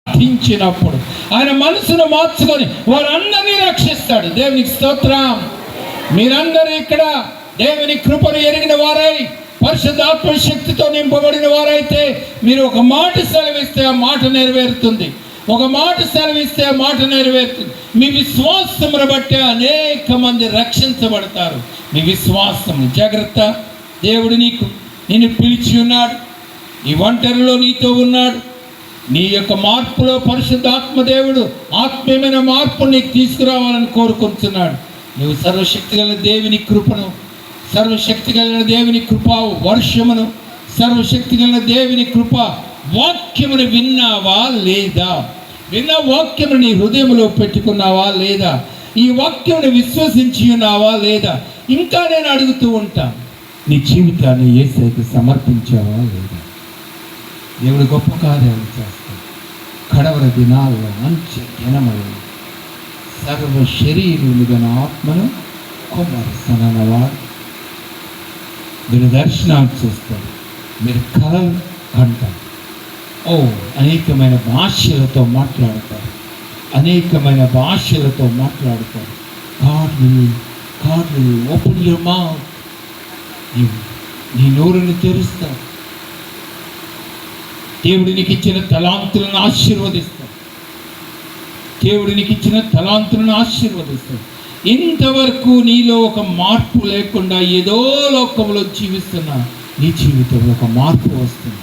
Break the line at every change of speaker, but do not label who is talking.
ప్రార్థించినప్పుడు ఆయన మనసును మార్చుకొని వారందరినీ రక్షిస్తాడు. దేవునికి స్తోత్రం. మీరందరూ ఇక్కడ దేవుని కృపను ఎరిగిన వారై పరిశుద్ధాత్మ శక్తితో నింపబడిన వారైతే మీరు ఒక మాట సెలవిస్తే ఆ మాట నెరవేరుతుంది. ఒక మాట సెలవిస్తే ఆ మాట నెరవేరుతుంది. మీ విశ్వాసమును బట్టి అనేక మంది రక్షించబడతారు. మీ విశ్వాసం జాగ్రత్త. దేవుడు నిన్ను పిలిచి ఉన్నాడు. ఈ ఒంటరిలో నీతో ఉన్నాడు. నీ యొక్క మార్పులో పరిశుద్ధాత్మ దేవుడు ఆత్మీయమైన మార్పును నీకు తీసుకురావాలని కోరుకుంటున్నాడు. నువ్వు సర్వశక్తి గల దేవుని కృపను, సర్వశక్తి కలిగిన దేవుని కృపా వర్షమును, సర్వశక్తి కలిగిన దేవుని కృప వాక్యమును విన్నావా లేదా? విన్న వాక్యమును నీ హృదయంలో పెట్టుకున్నావా లేదా? ఈ వాక్యమును విశ్వసించి ఉన్నావా లేదా? ఇంకా నేను అడుగుతూ ఉంటాను, నీ జీవితాన్ని యేసుకు సమర్పించావా లేదా? దేవుడు గొప్ప కార్యాలు చేస్తాడు. కడవర దినాల్లో మంచి దినమైన సర్వ శరీరులుగా ఆత్మను కుమ్మరిస్తానన్నవాడు. మీరు దర్శనాలు చూస్తారు, మీరు కలలు కంటారు. అనేకమైన భాషలతో మాట్లాడతారు, అనేకమైన భాషలతో మాట్లాడతారు. God will open your mouth. నీ నోరుని తెరుస్తాడు. దేవుడు నీకు ఇచ్చిన తలాంతులను ఆశీర్వదిస్తాడు. దేవుడు నీకు ఇచ్చిన తలాంతులను ఆశీర్వదిస్తాడు. ఇంతవరకు నీలో ఒక మార్పు లేకుండా ఏదో లోకంలో జీవిస్తున్నా నీ జీవితంలో ఒక మార్పు వస్తుంది.